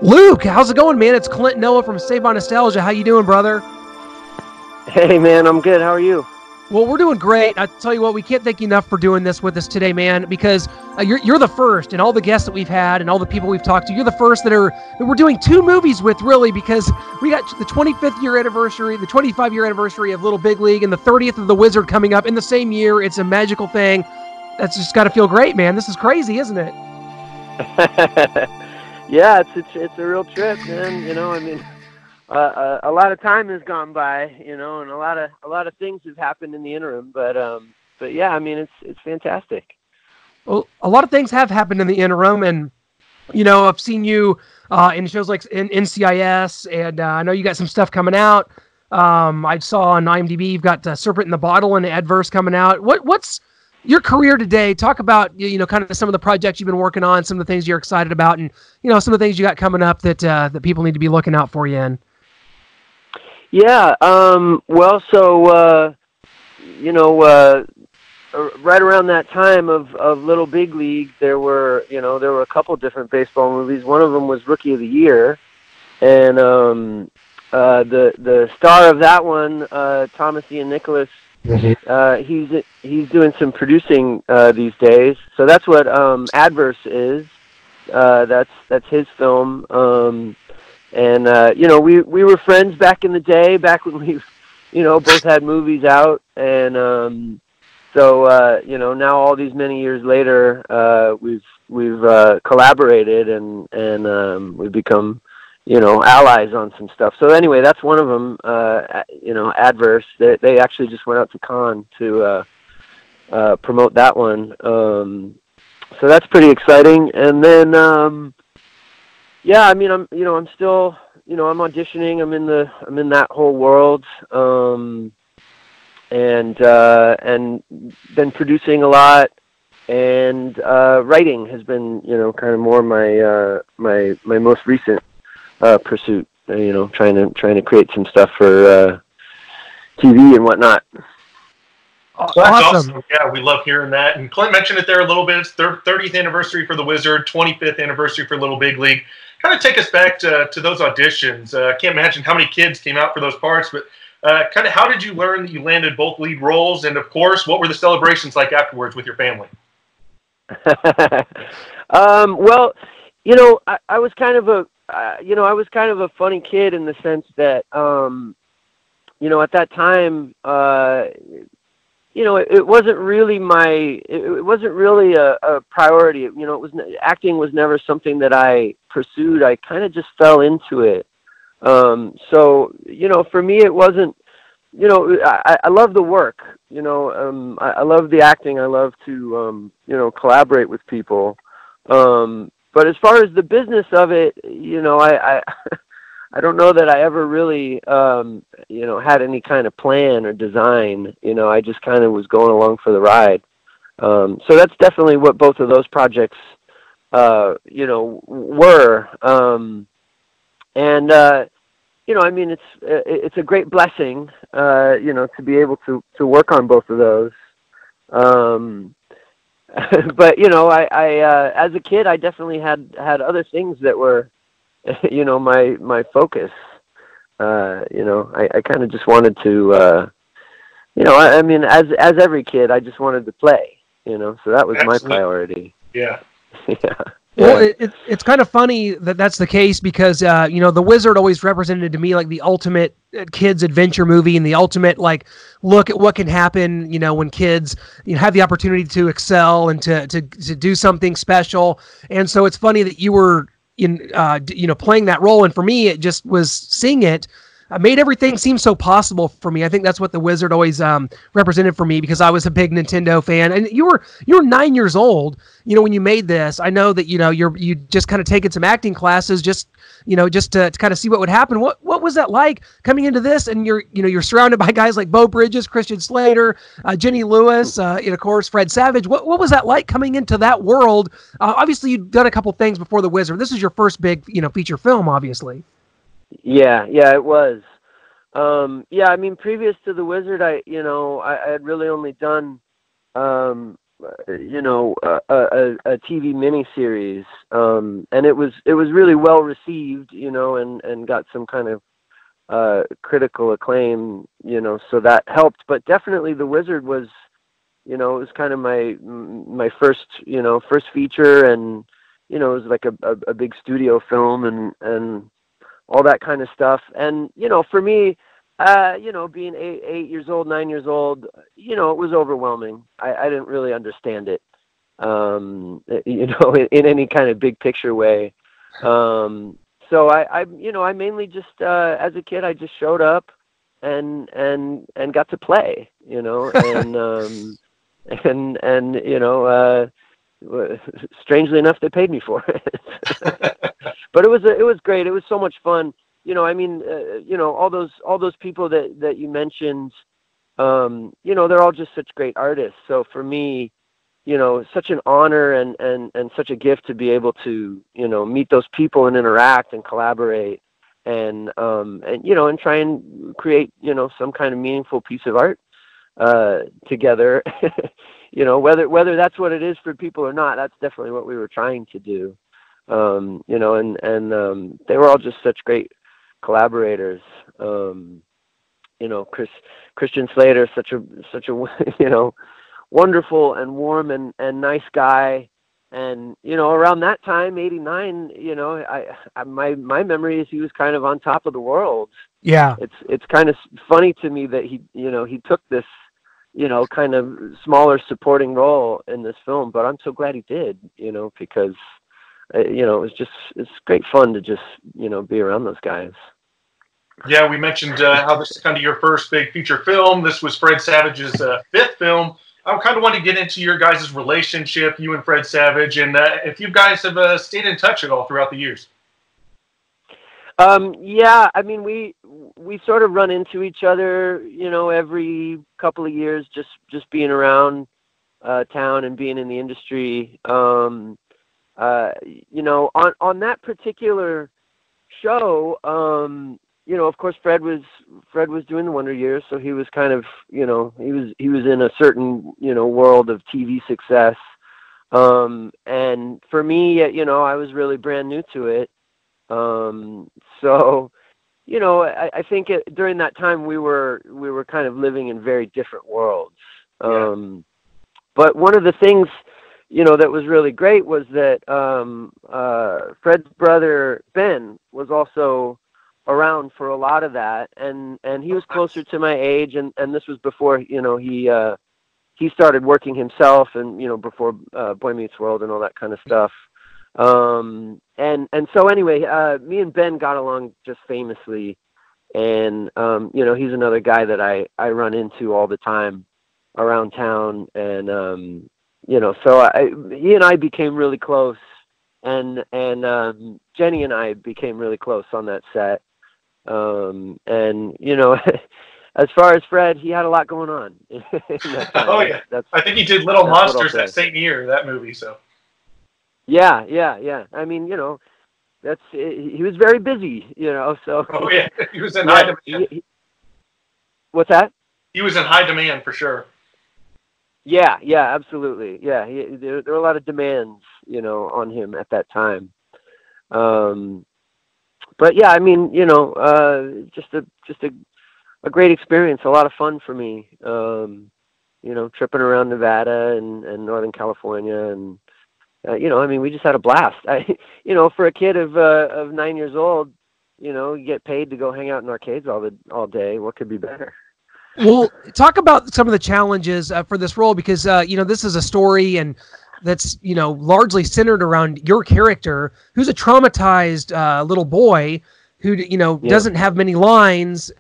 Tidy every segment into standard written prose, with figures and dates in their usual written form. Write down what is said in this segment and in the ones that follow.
Luke, how's it going, man? It's Clint Noah from Save on Nostalgia. How you doing, brother? Hey, man, I'm good. How are you? Well, we're doing great. I tell you what, we can't thank you enough for doing this with us today, man, because you're the first, and all the guests that we've had and all the people we've talked to, you're the first that we're doing two movies with, really, because we got the 25th year anniversary, the 25-year anniversary of Little Big League, and the 30th of The Wizard coming up in the same year. It's a magical thing. That's just got to feel great, man. This is crazy, isn't it? Yeah, it's a real trip, man. A lot of time has gone by, and a lot of things have happened in the interim. But yeah, I mean, it's fantastic. Well, a lot of things have happened in the interim, and I've seen you in shows like in NCIS, and I know you got some stuff coming out. I saw on IMDb you've got Serpent in the Bottle and Adverse coming out. What's your career today? Talk about kind of some of the projects you've been working on, some of the things you're excited about, and some of the things you got coming up that people need to be looking out for you in. Yeah. Well, so right around that time of Little Big League, there were a couple different baseball movies. One of them was Rookie of the Year, and the star of that one, Thomas Ian Nicholas. He's doing some producing these days, so that's what Adverse is. That's his film, and we were friends back in the day, back when we both had movies out, and so now all these many years later, we've collaborated and we've become allies on some stuff. So anyway, that's one of them. Adverse. They actually just went out to Cannes to promote that one. So that's pretty exciting. And then, yeah, I mean, I'm still, I'm auditioning. I'm in that whole world. And been producing a lot. And writing has been, kind of more my most recent pursuit, trying to create some stuff for TV and whatnot. Well, that's awesome. Yeah, we love hearing that. And Clint mentioned it there a little bit. It's 30th anniversary for The Wizard, 25th anniversary for Little Big League. Kind of take us back to those auditions. I can't imagine how many kids came out for those parts, but kind of how did you learn that you landed both lead roles? And, of course, what were the celebrations like afterwards with your family? Well, I was kind of a funny kid in the sense that, at that time, it wasn't really a priority. Acting was never something that I pursued. I kind of just fell into it. So, for me, it wasn't, I love the work, I love the acting. I love to, collaborate with people. But as far as the business of it, I don't know that I ever really, had any kind of plan or design. I just kind of was going along for the ride. So that's definitely what both of those projects, were. I mean, it's a great blessing, to be able to work on both of those. But I as a kid, I definitely had other things that were, my focus. I kind of just wanted to, I mean, as every kid, I just wanted to play. So that was Absolutely. My priority. Yeah. Yeah. Well, it's kind of funny that that's the case because, The Wizard always represented to me like the ultimate kids adventure movie and the ultimate like look at what can happen, when kids have the opportunity to excel and to do something special. And so it's funny that you were playing that role. And for me, it just was seeing it. Made everything seem so possible for me. I think that's what The Wizard always represented for me because I was a big Nintendo fan. And you were 9 years old, when you made this. I know that you just kind of taken some acting classes, just to kind of see what would happen. What was that like coming into this? And you're surrounded by guys like Bo Bridges, Christian Slater, Jenny Lewis, and of course Fred Savage. What was that like coming into that world? Obviously, you'd done a couple things before The Wizard. This is your first big feature film, obviously. Yeah, it was. Yeah, I mean, previous to The Wizard, I had really only done, TV miniseries, and it was really well received, and got some kind of critical acclaim, so that helped. But definitely, The Wizard was, it was kind of my first feature, and it was like a big studio film, and all that kind of stuff. And for me, being 8 years old, 9 years old, it was overwhelming. I didn't really understand it, in any kind of big picture way. So I mainly just, as a kid, I just showed up and got to play, strangely enough, they paid me for it. But it was great. It was so much fun. All those people that you mentioned, they're all just such great artists. So for me, such an honor and such a gift to be able to, meet those people and interact and collaborate and try and create, some kind of meaningful piece of art, together, whether that's what it is for people or not, that's definitely what we were trying to do. And they were all just such great collaborators. Christian Slater, such a wonderful and warm and nice guy. And around that time, '89, my memory is he was kind of on top of the world. Yeah, it's kind of funny to me that he took this kind of smaller supporting role in this film, but I'm so glad he did. Because it's great fun to just be around those guys. Yeah, we mentioned how this is kind of your first big feature film. This was Fred Savage's fifth film. I kind of want to get into your guys' relationship, you and Fred Savage, and if you guys have stayed in touch at all throughout the years. Yeah, I mean, we sort of run into each other, every couple of years, just being around town and being in the industry. On that particular show, of course, Fred was doing the Wonder Years, so he was kind of, he was in a certain, world of TV success. And for me, I was really brand new to it. So, I think during that time we were kind of living in very different worlds. But one of the things, that was really great was that Fred's brother Ben was also around for a lot of that, and he was closer to my age, and this was before he started working himself, and before Boy Meets World and all that kind of stuff. And so anyway, me and Ben got along just famously, and he's another guy that I run into all the time around town, and so he and I became really close, and Jenny and I became really close on that set. And as far as Fred, he had a lot going on. Oh yeah, I think he did Little Monsters that same year, that movie. So yeah. I mean, he was very busy, So oh yeah, he was in high demand. What's that? He was in high demand for sure. Yeah, absolutely. Yeah, there were a lot of demands, on him at that time. But yeah, I mean, just a great experience, a lot of fun for me. Tripping around Nevada and Northern California, and I mean, we just had a blast. For a kid of 9 years old, you get paid to go hang out in arcades all day. What could be better? Well, talk about some of the challenges for this role, because this is a story and that's largely centered around your character, who's a traumatized little boy who doesn't have many lines.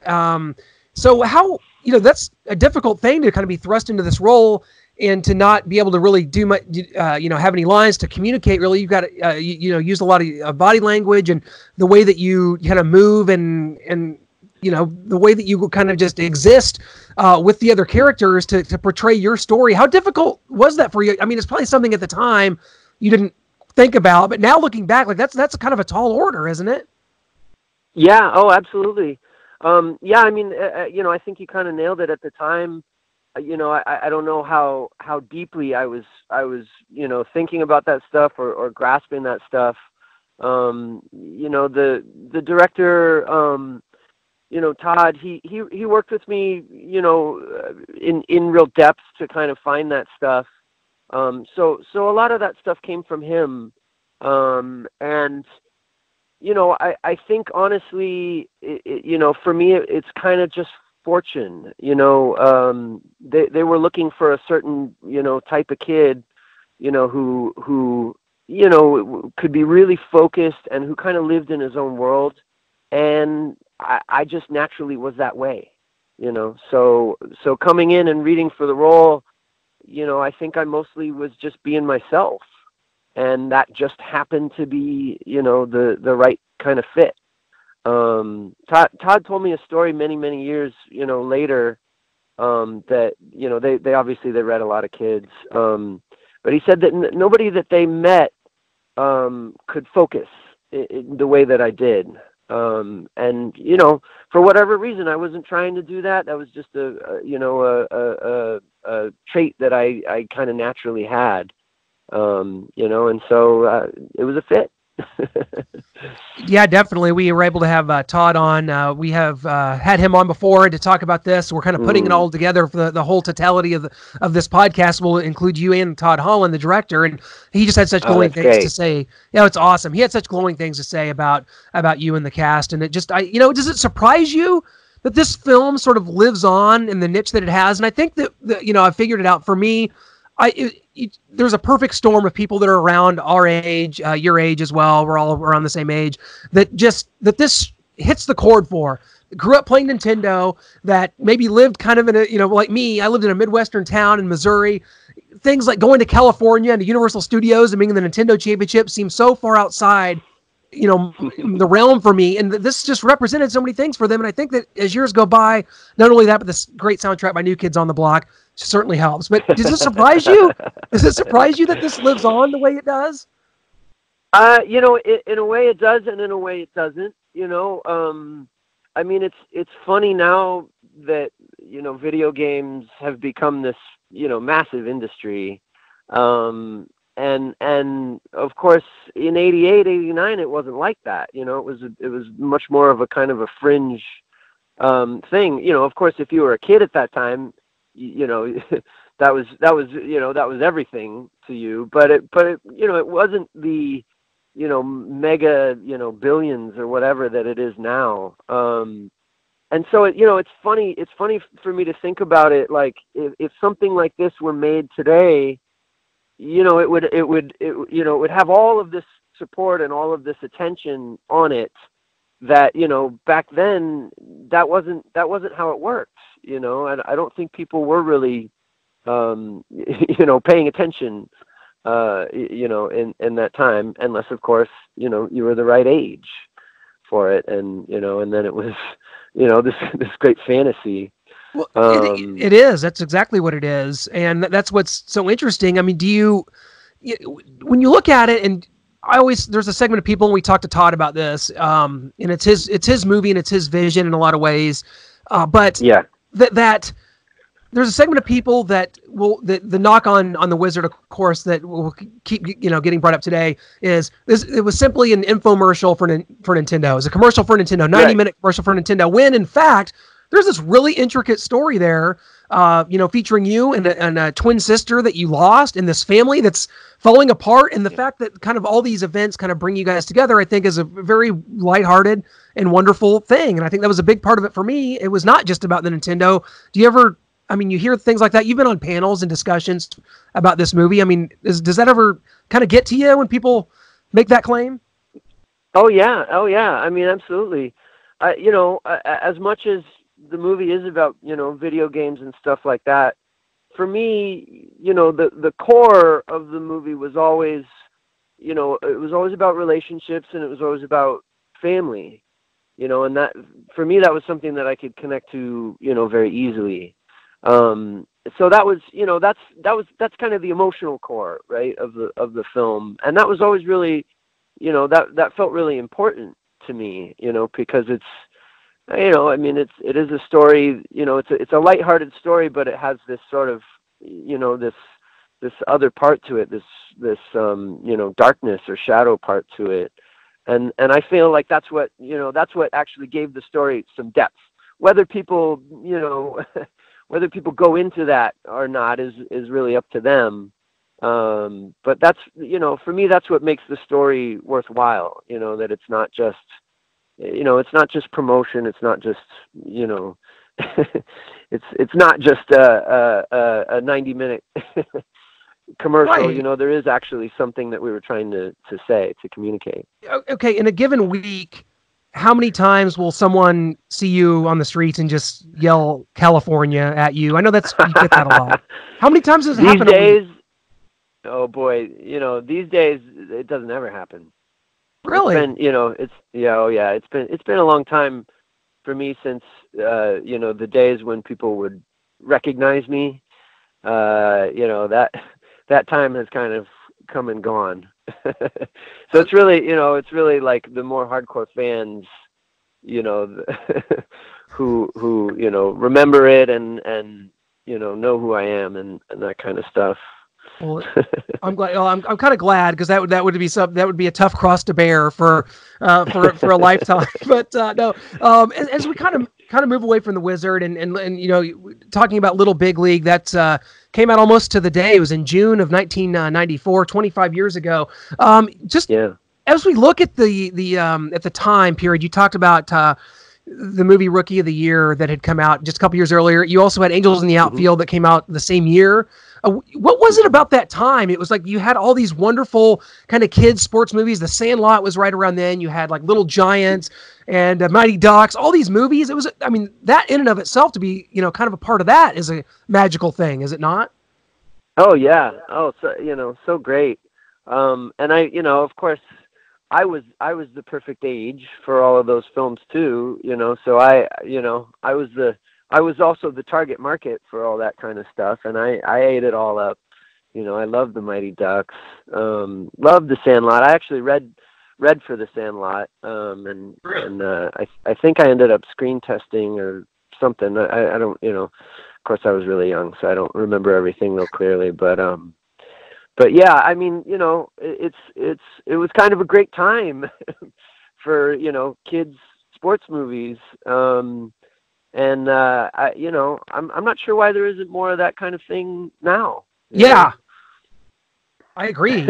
So how that's a difficult thing to kind of be thrust into this role and to not be able to really do much, have any lines to communicate. Really, you've got to use a lot of body language and the way that you kind of move and the way that you kind of just exist with the other characters to portray your story. How difficult was that for you? I mean, it's probably something at the time you didn't think about, but now looking back, like that's kind of a tall order, isn't it? Yeah. Oh, absolutely. Yeah. I mean, I think you kind of nailed it at the time. I don't know how deeply I was thinking about that stuff or grasping that stuff. The director, Todd, he worked with me, in real depth to kind of find that stuff. So a lot of that stuff came from him. And I think honestly, for me, it's kind of just fortune. They were looking for a certain, type of kid, who could be really focused and who kind of lived in his own world. And I just naturally was that way, so coming in and reading for the role, I think I mostly was just being myself, and that just happened to be, the right kind of fit. Todd told me a story many years, later, that, they obviously they read a lot of kids. But he said that nobody that they met, could focus in the way that I did. And, for whatever reason, I wasn't trying to do that. That was just a trait that I kind of naturally had, and so, it was a fit. Yeah, definitely. We were able to have Todd on. We have had him on before to talk about this. We're kind of putting it all together for the whole totality of this podcast. We'll include you and Todd Holland, the director, and he just had such glowing things to say. Yeah, it's awesome. He had such glowing things to say about you and the cast, and it just, does it surprise you that this film sort of lives on in the niche that it has? And I think that I figured it out for me. There's a perfect storm of people that are around our age, your age as well. We're all around the same age. That this hits the chord for. Grew up playing Nintendo. That maybe lived kind of in a, like me. I lived in a Midwestern town in Missouri. Things like going to California and to Universal Studios and being in the Nintendo Championship seemed so far outside, the realm for me. And this just represented so many things for them. And I think that as years go by, not only that, but this great soundtrack by New Kids on the Block certainly helps. But does it surprise you? Does it surprise you that this lives on the way it does? In a way it does, and in a way it doesn't. I mean, it's funny now that video games have become this massive industry, and of course in 88, 89 it wasn't like that. It was much more of a kind of a fringe thing. Of course, if you were a kid at that time, that was everything to you, but it wasn't the mega billions or whatever that it is now. And so it's funny for me to think about it, like if something like this were made today, it would have all of this support and all of this attention on it that back then that wasn't how it worked. And I don't think people were really paying attention in that time, unless of course you were the right age for it, and and then it was this great fantasy. Well, it is. That's exactly what it is, and that's what's so interesting. I mean, when you look at it, and there's a segment of people, and we talked to Todd about this, and it's his movie and it's his vision in a lot of ways, but yeah, that there's a segment of people that the knock on the Wizard, of course, that will keep getting brought up today is this. It was simply an infomercial for Nintendo. It was a commercial for Nintendo, 90-minute commercial for Nintendo. When in fact there's this really intricate story there, featuring you and a twin sister that you lost, and this family that's falling apart, and the fact that kind of all these events kind of bring you guys together, I think, is a very lighthearted and wonderful thing. And I think that was a big part of it for me. It was not just about the Nintendo. You hear things like that. You've been on panels and discussions about this movie. I mean, does that ever kind of get to you when people make that claim? Oh yeah. I mean, absolutely. As much as the movie is about, video games and stuff like that, for me, the core of the movie was always, it was always about relationships, and it was always about family, and that, for me, that was something that I could connect to, very easily. So that was, that's kind of the emotional core, right, of the film. And that was always really, that felt really important to me, because it's, You know, I mean, it is a story. You know, it's a lighthearted story, but it has this sort of, you know, this other part to it, this you know, darkness or shadow part to it, and I feel like that's what, you know, that's what actually gave the story some depth. Whether people, you know, whether people go into that or not is really up to them. But that's, you know, for me, that's what makes the story worthwhile. You know, that it's not just, you know, it's not just promotion. It's not just, you know, it's not just a 90-minute commercial. Right. You know, there is actually something that we were trying to say, to communicate. Okay, in a given week, how many times will someone see you on the streets and just yell California at you? I know you get that a lot. How many times does it happen These a week? days, oh boy, you know, these days it doesn't ever happen. It's Really? been, you know, oh yeah, it's been a long time for me since, you know, the days when people would recognize me. You know, that time has kind of come and gone. So it's really, you know, it's really like the more hardcore fans, you know, who, you know, remember it and, you know who I am and that kind of stuff. Well, I'm glad. Well, I'm kind of glad, because that would be that would be a tough cross to bear for a lifetime. But no, as we kind of move away from the Wizard and you know, talking about Little Big League, that came out almost to the day. It was in June of 1994, 25 years ago. Just Yeah. as we look at the time period, you talked about the movie Rookie of the Year that had come out just a couple years earlier. You also had Angels in the Outfield that came out the same year. What was it about that time? It was like you had all these wonderful kind of kids sports movies. The Sandlot was right around then. You had like Little Giants and Mighty Ducks, all these movies. It was, I mean, that in and of itself, to be, you know, kind of a part of that is a magical thing, is it not? Oh yeah. Oh, so, you know, so great. And I, you know, of course, I was the perfect age for all of those films too. You know, so you know, I was also the target market for all that kind of stuff, and I ate it all up. You know, I loved the Mighty Ducks, loved the Sandlot. I actually read for the Sandlot, and I think I ended up screen testing or something. I don't, you know, of course I was really young, so I don't remember everything real clearly, but yeah, I mean, you know, it was kind of a great time for, you know, kids sports movies. And you know, I'm not sure why there isn't more of that kind of thing now. Yeah, I agree.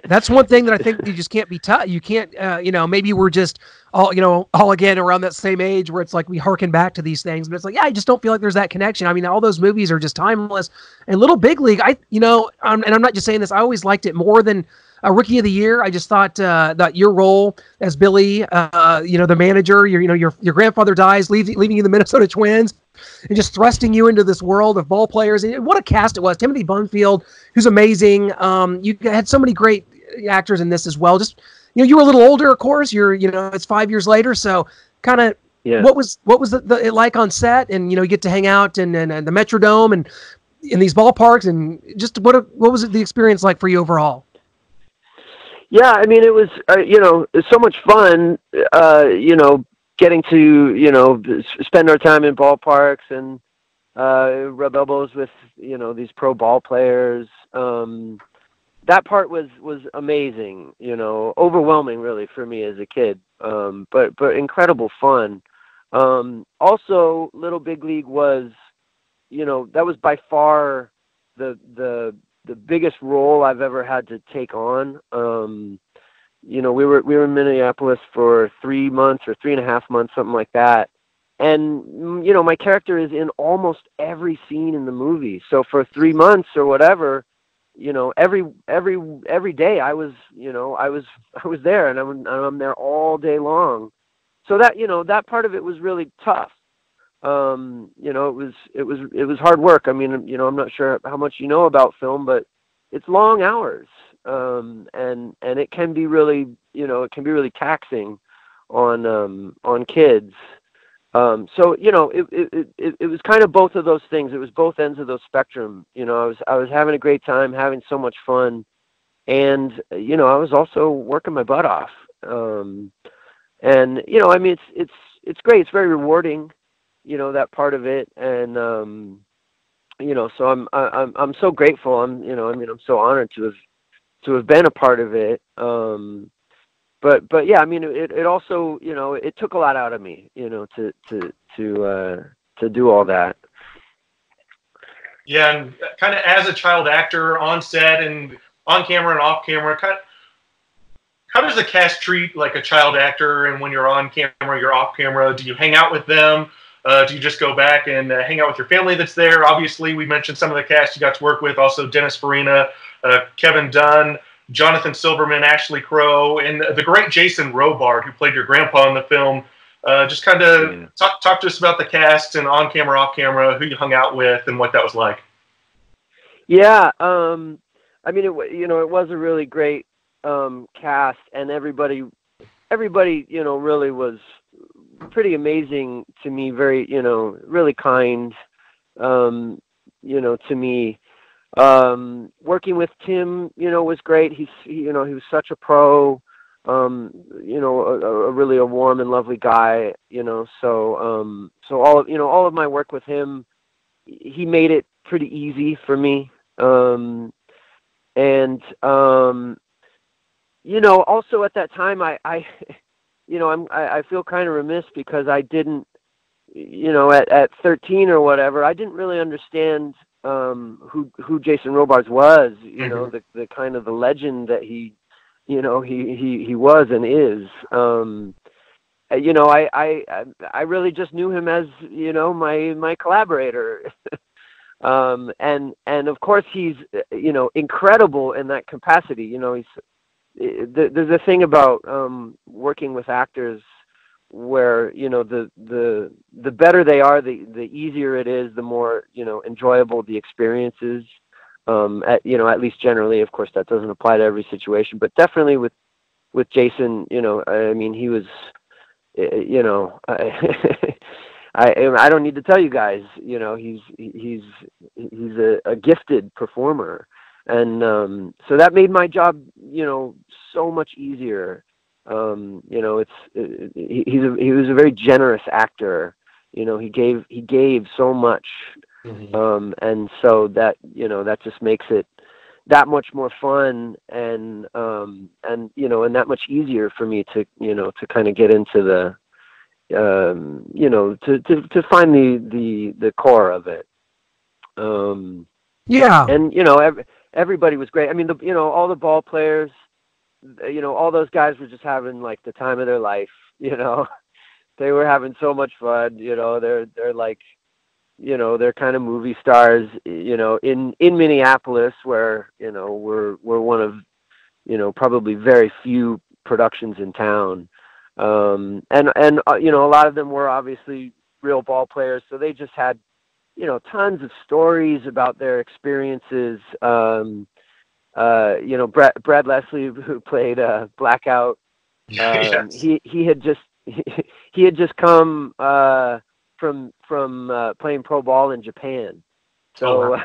That's one thing that I think you just can't be taught. You can't, you know, maybe we're just all again around that same age where it's like we harken back to these things, but it's like, yeah, I just don't feel like there's that connection. I mean, all those movies are just timeless. And Little Big League, you know, and I'm not just saying this, I always liked it more than a Rookie of the Year. I just thought that your role as Billy, you know, the manager, your grandfather dies, leaving you the Minnesota Twins, and just thrusting you into this world of ball players. And what a cast it was! Timothy Bunfield, who's amazing. You had so many great actors in this as well. Just, you know, you were a little older, of course. You know, it's 5 years later, so kind of. Yeah. What was it like on set? And you know, you get to hang out and the Metrodome and in these ballparks, and just what was the experience like for you overall? Yeah, I mean, it was, you know, it's so much fun, you know, getting to, you know, spend our time in ballparks and rub elbows with, you know, these pro ball players. That part was amazing, you know, overwhelming really for me as a kid, but incredible fun. Also, Little Big League was, you know, that was by far the biggest role I've ever had to take on. You know, we were in Minneapolis for 3 months or 3.5 months, something like that. And, you know, my character is in almost every scene in the movie. So for 3 months or whatever, you know, every day I was there, and I'm there all day long. So that, you know, that part of it was really tough. You know, it was hard work. I mean, you know, I'm not sure how much you know about film, but it's long hours. And it can be really, you know, it can be really taxing on kids. So, you know, it was kind of both of those things. It was both ends of those spectrum. You know, I was having a great time, having so much fun, and, you know, I was also working my butt off. And, you know, I mean, it's great. It's very rewarding, that part of it. And, so I'm so grateful. I'm so honored to have been a part of it. But yeah, I mean, it also, it took a lot out of me, to do all that. Yeah, and kind of as a child actor on set and on camera and off camera, how does the cast treat like a child actor? And when you're on camera, you're off camera. Do you hang out with them? Do you just go back and hang out with your family that's there? Obviously, we mentioned some of the cast you got to work with. Also, Dennis Farina, Kevin Dunn, Jonathan Silverman, Ashley Crow, and the great Jason Robard, who played your grandpa in the film. Just kind of talk to us about the cast and on camera, off camera, who you hung out with, and what that was like. Yeah, I mean, it was a really great cast, and everybody, really was pretty amazing to me. Very, really kind, to me. Working with Tim, was great. He was such a pro. Really a warm and lovely guy. So all of my work with him, he made it pretty easy for me. Also at that time, I feel kind of remiss because I didn't, at 13 or whatever, I didn't really understand who Jason Robards was, the kind of the legend that he was and is. I really just knew him as, my collaborator. And of course he's, incredible in that capacity. There's a thing about working with actors where, the better they are, the easier it is, the more, enjoyable the experience is. At least generally. Of course, that doesn't apply to every situation, but definitely with Jason, I mean, he was, I don't need to tell you guys, he's a gifted performer. And so that made my job, so much easier. He was a very generous actor. He gave so much, and so that that just makes it that much more fun, and that much easier for me to to kind of get into the to find the core of it. Yeah, and everybody was great. I mean, all the ball players, all those guys were just having like the time of their life. They were having so much fun. They're like, they're kind of movie stars. In Minneapolis, where we're one of probably very few productions in town. And a lot of them were obviously real ball players, so they just had tons of stories about their experiences. Brad Leslie, who played Blackout, Yes. he had just come from playing pro ball in Japan. So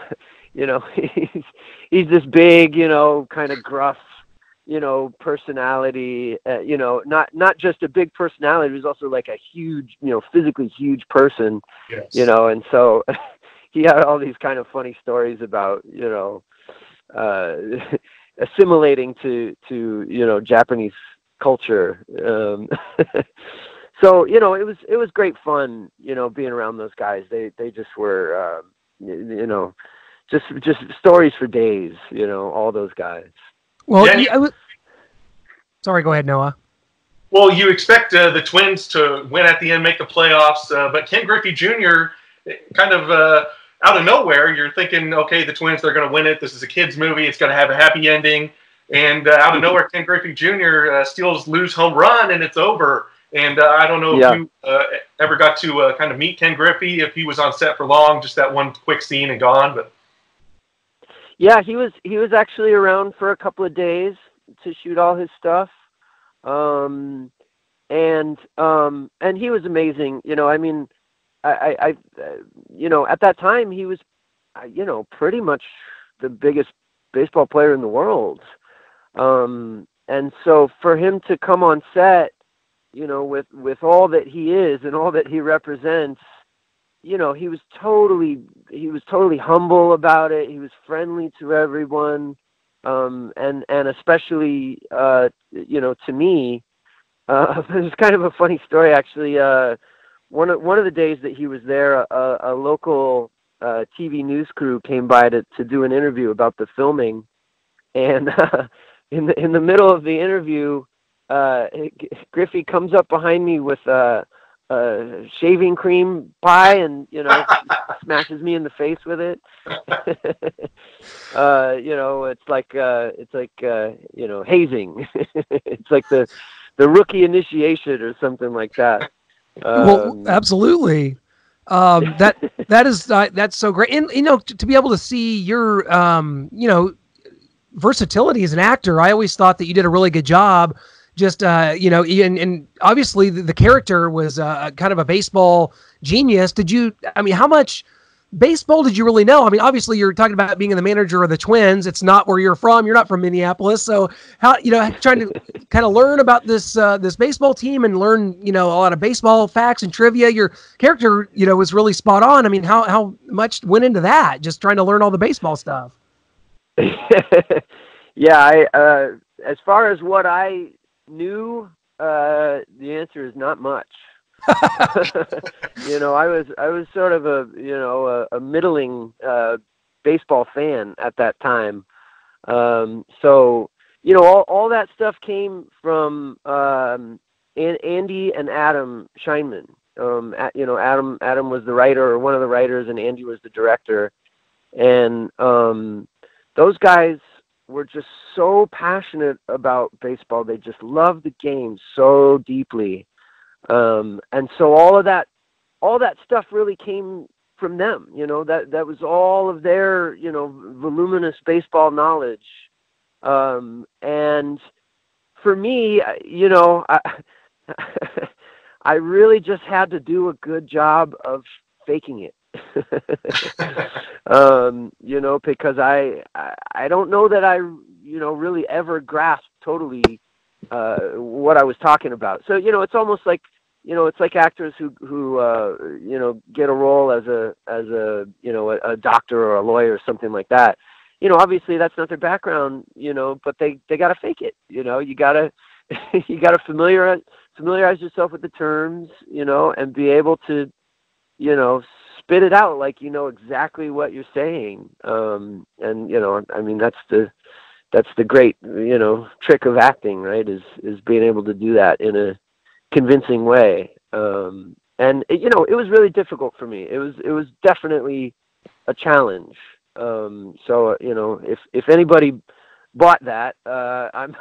he's this big, kind of gruff, personality. Not just a big personality. He's also like a huge, physically huge person. Yes. And so he had all these kind of funny stories about assimilating to Japanese culture. So it was great fun, being around those guys. They just were just stories for days, all those guys. Well, sorry, go ahead, Noah. Well, you expect the Twins to win at the end, make the playoffs, but Ken Griffey Jr. kind of out of nowhere, you're thinking, okay, the Twins, they're going to win it. This is a kid's movie. It's going to have a happy ending. And out of nowhere, Ken Griffey Jr. Steals Lou's home run, and it's over. And I don't know if you ever got to kind of meet Ken Griffey, if he was on set for long, just that one quick scene and gone. But yeah, he was actually around for a couple of days to shoot all his stuff. And he was amazing. I mean, I at that time he was, pretty much the biggest baseball player in the world. And so for him to come on set with all that he is and all that he represents, he was totally humble about it. He was friendly to everyone, and especially to me. It's kind of a funny story, actually. One of the days that he was there, a local TV news crew came by to do an interview about the filming, and in the middle of the interview, Griffey comes up behind me with shaving cream pie and smashes me in the face with it. It's like hazing. It's like the rookie initiation or something like that. Well, absolutely. That's so great. And to be able to see your versatility as an actor, I always thought that you did a really good job. Just and obviously the character was kind of a baseball genius. How much baseball did you really know? I mean, obviously you're talking about being the manager of the Twins. It's not where you're from. You're not from Minneapolis. So how, trying to kind of learn about this baseball team and learn, a lot of baseball facts and trivia. Your character, was really spot on. I mean, how much went into that? Just trying to learn all the baseball stuff. Yeah. As far as what I knew, the answer is not much. I was sort of a middling baseball fan at that time. So all that stuff came from Andy and Adam Scheinman. Adam was the writer, or one of the writers, and Andy was the director. And those guys were just so passionate about baseball. They just loved the game so deeply. And so all that stuff really came from them, that was all of their, voluminous baseball knowledge. And for me, I really just had to do a good job of faking it. Because I don't know that I, really ever grasped totally what I was talking about. So, it's almost like, it's like actors who get a role as a doctor or a lawyer or something like that. Obviously that's not their background, but they got to fake it. You got to familiarize yourself with the terms, and be able to, spit it out like exactly what you're saying. And that's the great trick of acting, right? Is being able to do that in a convincing way. And it was really difficult for me. It was definitely a challenge. So if anybody bought that, I'm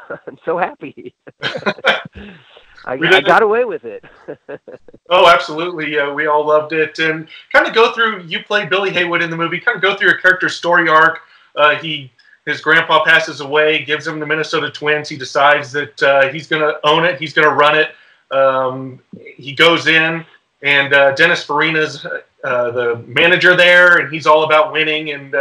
so happy. I got away with it. Oh, absolutely. We all loved it. And kind of go through, you play Billy Haywood in the movie, kind of go through your character's story arc. His grandpa passes away, gives him the Minnesota Twins. He decides that he's going to own it. He's going to run it. He goes in, and Dennis Farina's the manager there, and he's all about winning. And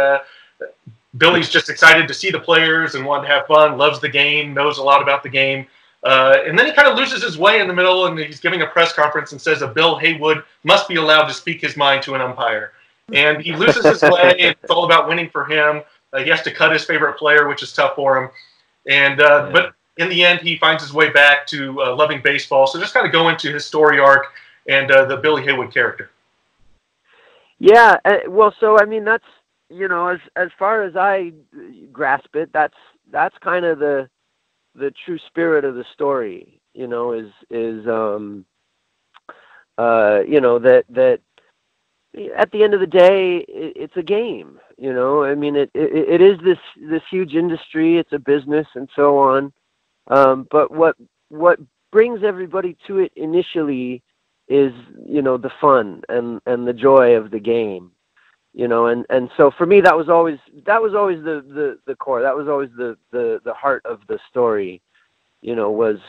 Billy's just excited to see the players and want to have fun, loves the game, knows a lot about the game. And then he kind of loses his way in the middle, and he's giving a press conference and says that Bill Haywood must be allowed to speak his mind to an umpire. And he loses his way, and it's all about winning for him. He has to cut his favorite player, which is tough for him. And but in the end, he finds his way back to loving baseball. So just kind of go into his story arc and the Billy Haywood character. Yeah, well, so I mean, that's as far as I grasp it, that's kind of the true spirit of the story. That at the end of the day, it's a game. I mean, it is this huge industry. It's a business and so on. But what brings everybody to it initially is, the fun and the joy of the game, and so for me, that was always the core. That was always the heart of the story, was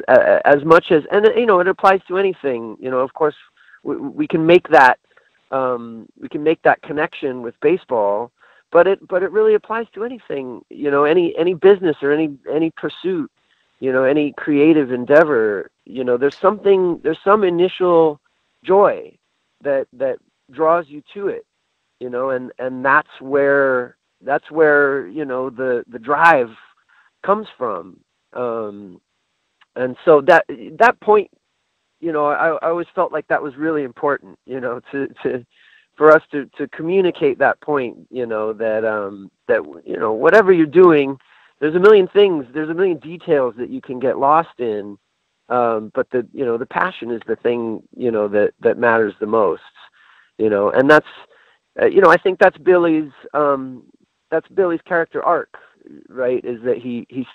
as much as, and it applies to anything, of course, we can make that connection with baseball, but it really applies to anything, any business or any pursuit. any creative endeavor, there's some initial joy that draws you to it, and that's where the drive comes from. And so that point, I always felt like that was really important, for us to communicate that point, that whatever you're doing, there's a million things, there's a million details that you can get lost in, but the passion is the thing, that matters the most, and that's, I think that's Billy's character arc, right? Is that he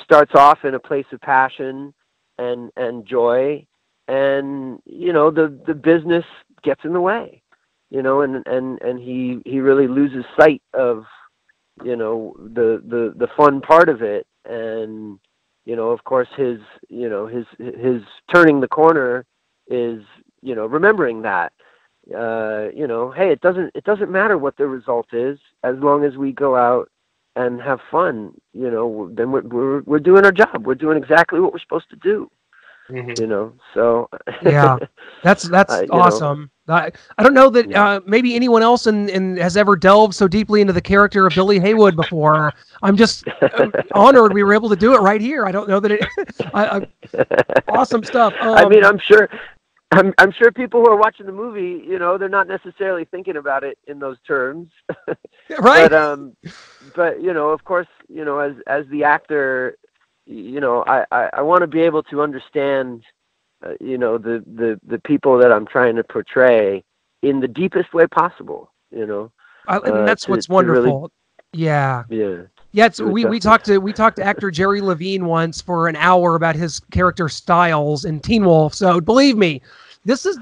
starts off in a place of passion and joy, and the business gets in the way, and he really loses sight of the fun part of it, and of course his turning the corner is remembering that hey, it doesn't matter what the result is, as long as we go out and have fun, then we're doing our job. We're doing exactly what we're supposed to do. So yeah, that's awesome. I don't know that maybe anyone else has ever delved so deeply into the character of Billy Haywood before. I'm just honored we were able to do it right here. I don't know that it awesome stuff. I mean, I'm sure people who are watching the movie, they're not necessarily thinking about it in those terms, right? But of course, as the actor, I want to be able to understand, the people that I'm trying to portray in the deepest way possible. And that's what's wonderful. Really, yeah. Yeah, we talked to actor Jerry Levine once for an hour about his character Styles in Teen Wolf. So believe me, this is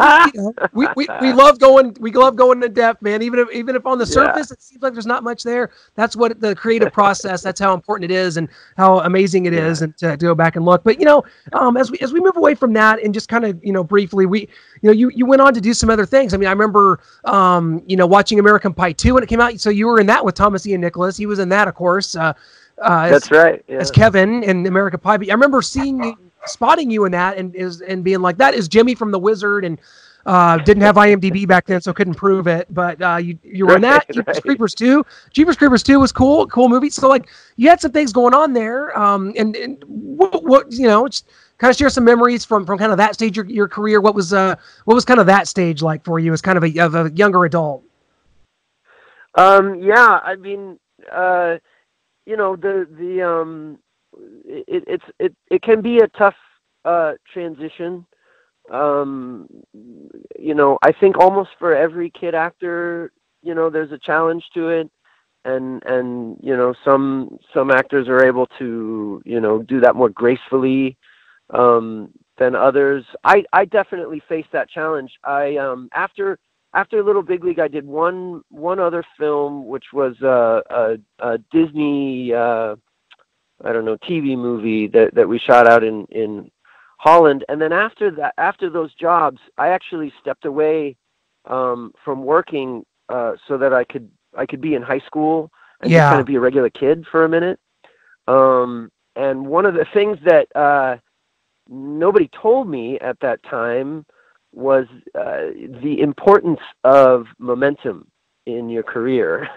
we love going into depth, man. Even if on the surface it seems like there's not much there. That's what the creative process. That's how important it is and how amazing it is, and to go back and look. But as we move away from that and just kind of briefly, you went on to do some other things. I mean, I remember watching American Pie 2 when it came out. So you were in that with Thomas Ian Nicholas. He was in that, of course. That's right. Yeah. As Kevin in American Pie. But I remember spotting you in that and being like, that is Jimmy from The Wizard, and didn't have IMDb back then, so couldn't prove it. But you were in that. Jeepers Creepers 2. Jeepers Creepers 2 was cool movie. So like you had some things going on there. And what just kind of share some memories from kind of that stage of your career. What was kind of that stage like for you as kind of a younger adult? Yeah, I mean, it can be a tough transition. I think almost for every kid actor, there's a challenge to it, and some actors are able to do that more gracefully than others. I definitely faced that challenge. After Little Big League, I did one other film, which was a Disney TV movie that we shot out in Holland. And then after those jobs, I actually stepped away from working so that I could be in high school and just kind of be a regular kid for a minute. And one of the things that nobody told me at that time was the importance of momentum in your career.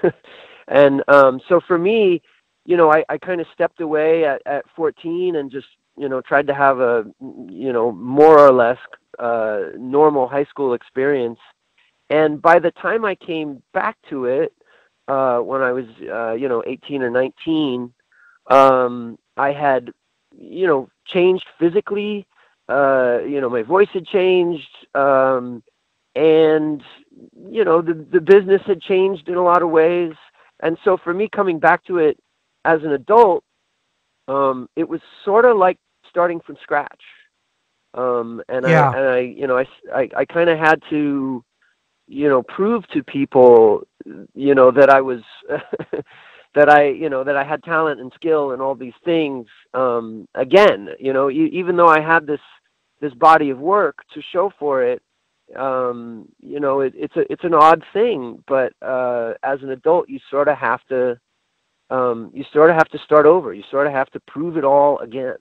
And so for me, I kind of stepped away at 14 and just, tried to have a, more or less normal high school experience. And by the time I came back to it, when I was, 18 or 19, I had, changed physically. My voice had changed, and the business had changed in a lot of ways. And so for me, coming back to it as an adult, it was sort of like starting from scratch. I kind of had to, prove to people, that I was, that I had talent and skill and all these things. Again, even though I had this body of work to show for it, it's an odd thing, but as an adult, you sort of have to you sort of have to start over. You sort of have to prove it all again.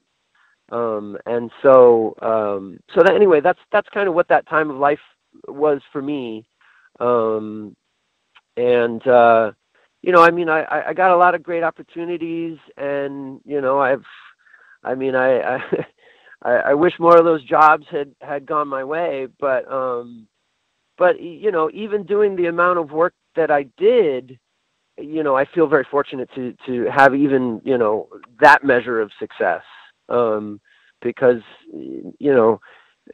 And so that anyway, that's kind of what that time of life was for me. I mean, I got a lot of great opportunities, and I wish more of those jobs had gone my way, but even doing the amount of work that I did, I feel very fortunate to have even, that measure of success. Because,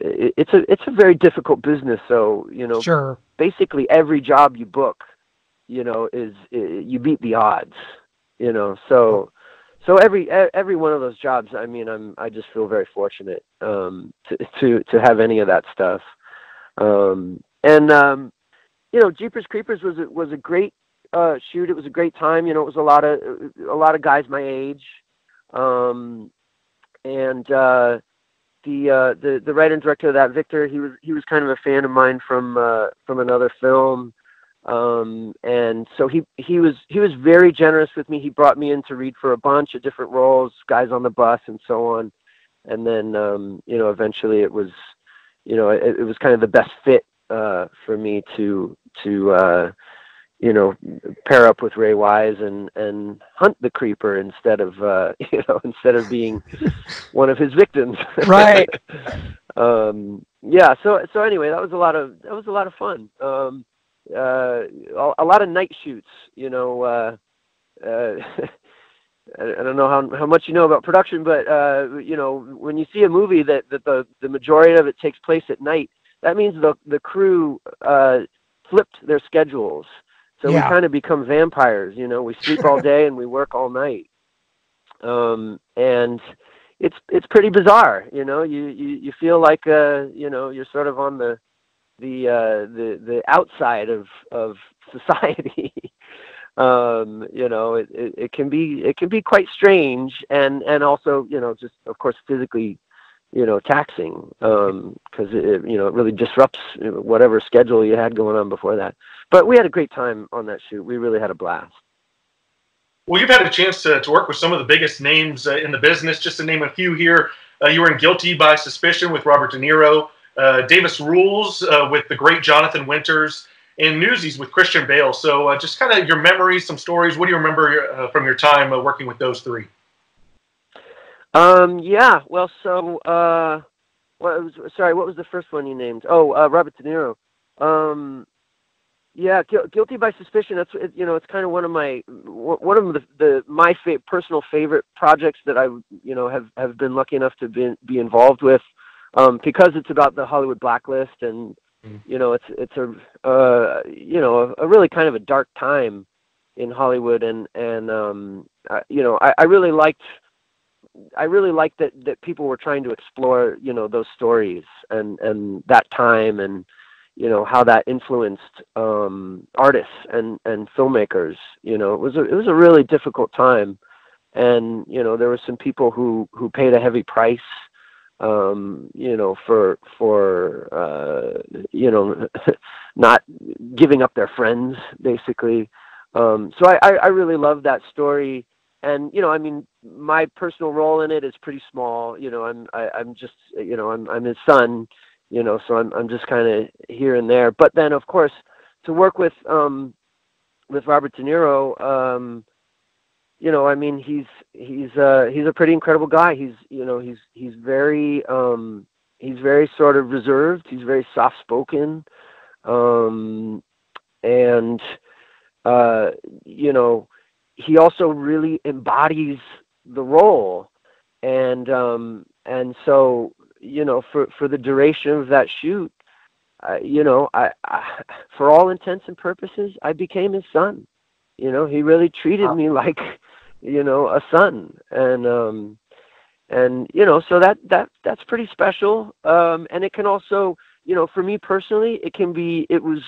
it's a very difficult business. So, Sure. basically every job you book, is you beat the odds, so every one of those jobs, I mean, I just feel very fortunate, to have any of that stuff. Jeepers Creepers was a great, shoot. It was a great time. It was a lot of guys my age. The writer and director of that, Victor, he was kind of a fan of mine from another film. And so he was very generous with me. He brought me in to read for a bunch of different roles, Guys on the Bus and so on. And then, eventually it was, it was kind of the best fit, for me to pair up with Ray Wise and hunt the creeper instead of being one of his victims. Right. Yeah. So anyway, that was a lot of fun. A lot of night shoots, I don't know how much you know about production, but when you see a movie that the majority of it takes place at night, that means the crew flipped their schedules. So we kind of become vampires, we sleep all day and we work all night. And it's pretty bizarre, you feel like you're sort of on the outside of society. It can be quite strange and also, just of course physically, taxing, because it really disrupts whatever schedule you had going on before that. But we had a great time on that shoot. We really had a blast. Well, you've had a chance to work with some of the biggest names in the business. Just to name a few here, you were in Guilty by Suspicion with Robert De Niro, Davis Rules with the great Jonathan Winters, and Newsies with Christian Bale. So just kind of your memories, some stories. What do you remember from your time working with those three? Yeah. Well, so what was the first one you named? Oh, Robert De Niro. Yeah, Guilty by Suspicion. That's it's kind of one of my personal favorite projects that I have been lucky enough to be involved with, because it's about the Hollywood blacklist, and it's a really kind of a dark time in Hollywood, and I really liked that people were trying to explore those stories and that time, and how that influenced artists and filmmakers. It was a really difficult time, and there were some people who paid a heavy price, for not giving up their friends, basically. So I really love that story, and I mean, my personal role in it is pretty small. I'm just I'm his son. So I'm just kind of here and there. But then, of course, to work with Robert De Niro, I mean, he's a pretty incredible guy. He's very sort of reserved. He's very soft spoken, and he also really embodies the role, and so. For the duration of that shoot, I for all intents and purposes, I became his son. He really treated me like, a son, and so that's pretty special. And it can also, for me personally, it was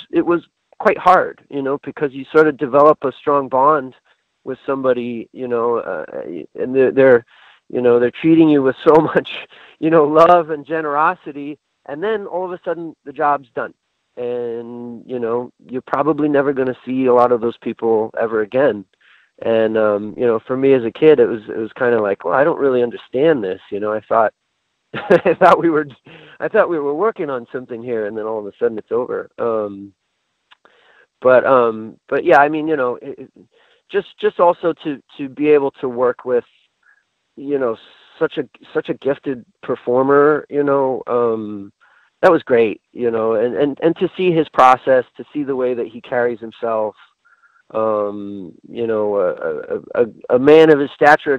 quite hard, because you sort of develop a strong bond with somebody, and they're treating you with so much, love and generosity, and then all of a sudden the job's done, and you're probably never going to see a lot of those people ever again, And for me as a kid, it was kind of like, well, I don't really understand this. I thought I thought we were working on something here, and then all of a sudden it's over. But yeah, I mean, just also to be able to work with, such a gifted performer, that was great, and to see his process, to see the way that he carries himself, a man of his stature,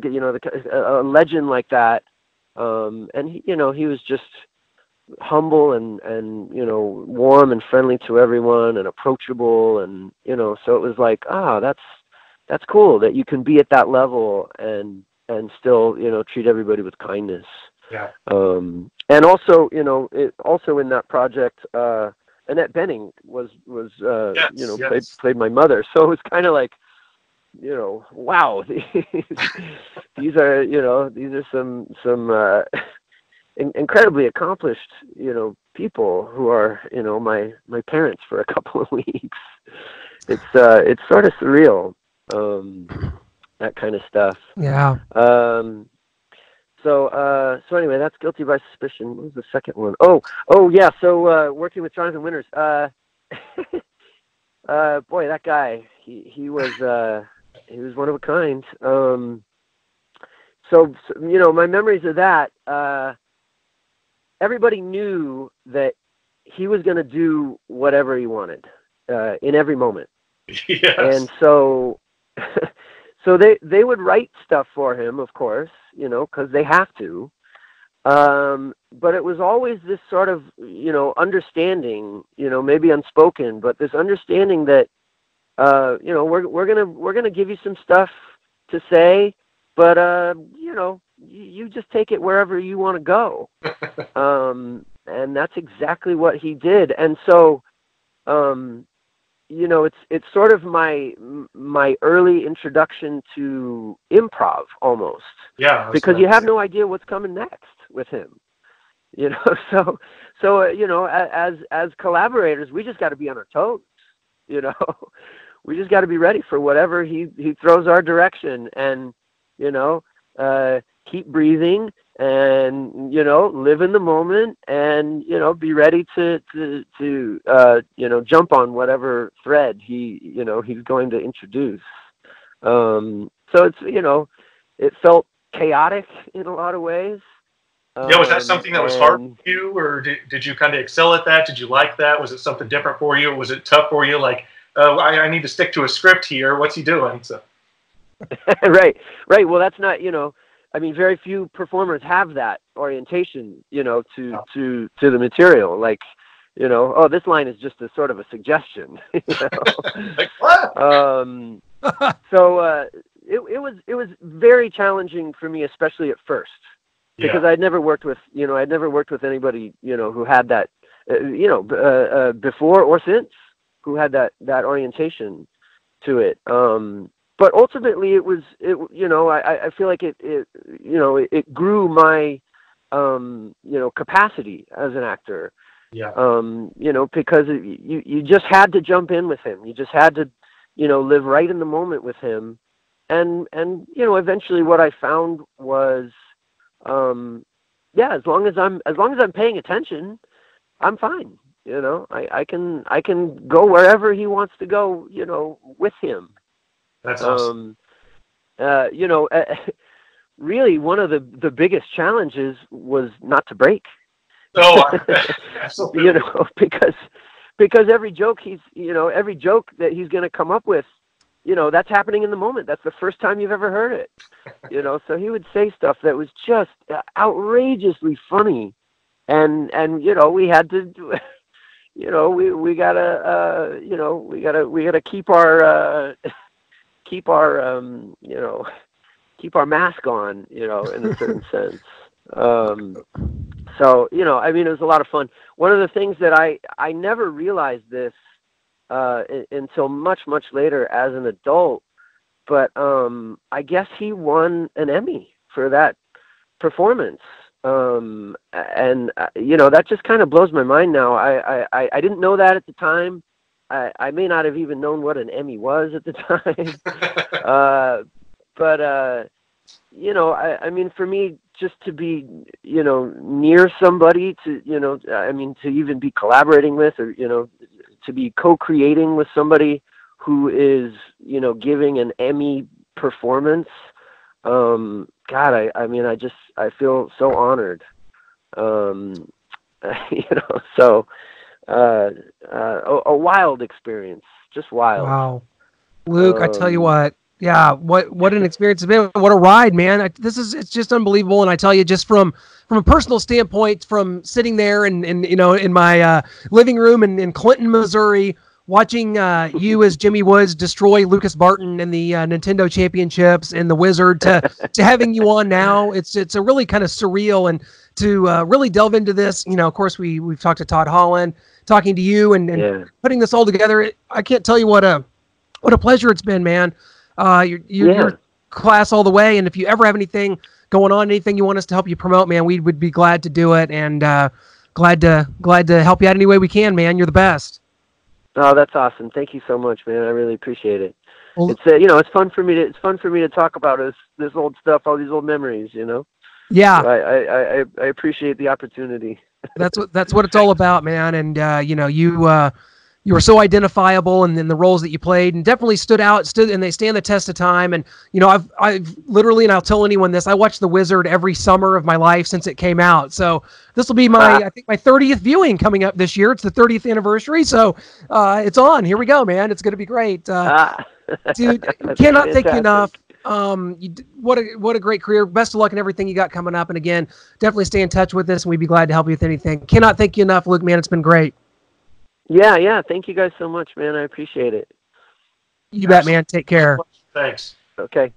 a legend like that, and he was just humble and warm and friendly to everyone and approachable, and so it was like, that's cool that you can be at that level and still treat everybody with kindness. Yeah. And also also in that project, Annette Bening was yes. played my mother, so it was kind of like, wow, these are some incredibly accomplished, people who are, my parents for a couple of weeks. It's sort of surreal, that kind of stuff. Yeah. So anyway, that's Guilty by Suspicion. What was the second one? Oh yeah. So working with Jonathan Winters. Boy, that guy. He was one of a kind. So my memories of that. Everybody knew that he was going to do whatever he wanted in every moment. Yes. And so they would write stuff for him, of course, because they have to. But it was always this sort of, understanding, maybe unspoken, but this understanding that, we're gonna give you some stuff to say, but you just take it wherever you want to go. And that's exactly what he did. And so, it's sort of my early introduction to improv almost. Yeah. Because you have no idea what's coming next with him. So as collaborators, we just got to be on our toes. We just got to be ready for whatever he throws our direction, and keep breathing, and live in the moment, and be ready to jump on whatever thread he's going to introduce. So it's it felt chaotic in a lot of ways. Yeah, was that something that was hard for you, or did you kind of excel at that? Did you like that? Was it something different for you? Was it tough for you? Like, I need to stick to a script here. What's he doing? So. Right. Well, that's not, I mean, very few performers have that orientation, to the material. Like, this line is just a sort of a suggestion. Like what? So it was very challenging for me, especially at first, because I'd never worked with anybody, who had that, before or since, who had that orientation to it. But ultimately, I feel like it grew my, capacity as an actor. Yeah. Because you just had to jump in with him. You just had to, live right in the moment with him. And eventually what I found was, as long as I'm paying attention, I'm fine. I can go wherever he wants to go, with him. That's awesome. Really, one of the biggest challenges was not to break. Oh, absolutely. Because every joke that he's going to come up with, that's happening in the moment. That's the first time you've ever heard it. So he would say stuff that was just outrageously funny, and we had to do. We gotta keep our mask on, in a certain sense. So, I mean, it was a lot of fun. One of the things that I never realized this until much, much later as an adult, but I guess he won an Emmy for that performance. And that just kind of blows my mind now. I didn't know that at the time. I may not have even known what an Emmy was at the time. But you know, I mean, for me, just to be, you know, near somebody, to, you know, I mean, to even be collaborating with, or, you know, to be co-creating with somebody who is, you know, giving an Emmy performance. God, I mean, I feel so honored. You know, so a wild experience, just wild. Wow, Luke, I tell you what, yeah, what an experience it's been. What a ride, man! It's just unbelievable. And I tell you, just from a personal standpoint, from sitting there and you know, in my living room in Clinton, Missouri, watching you as Jimmy Woods destroy Lucas Barton in the Nintendo Championships and the Wizard, to having you on now, it's a really kind of surreal. And to really delve into this, you know, of course we've talked to Todd Holland, talking to you, and putting this all together. I can't tell you what a pleasure it's been, man. You're class all the way. And if you ever have anything going on, anything you want us to help you promote, man, we would be glad to do it, and glad to help you out any way we can, man. You're the best. Oh, that's awesome. Thank you so much, man. I really appreciate it. Well, it's you know, it's fun for me to talk about this old stuff, all these old memories, you know. Yeah. So I appreciate the opportunity. That's what it's all about, man. And you know, you were so identifiable in the roles that you played, and definitely stood, and they stand the test of time. And, you know, I've literally, and I'll tell anyone this, I watched The Wizard every summer of my life since it came out. So this will be I think my 30th viewing coming up this year. It's the 30th anniversary. So it's on. Here we go, man. It's going to be great. Dude, cannot thank you enough. What a great career. Best of luck in everything you got coming up. And again, definitely stay in touch with us, and we'd be glad to help you with anything. Cannot thank you enough, Luke, man. It's been great. Yeah. Thank you guys so much, man. I appreciate it. You bet, man. Take care. Thanks. Okay.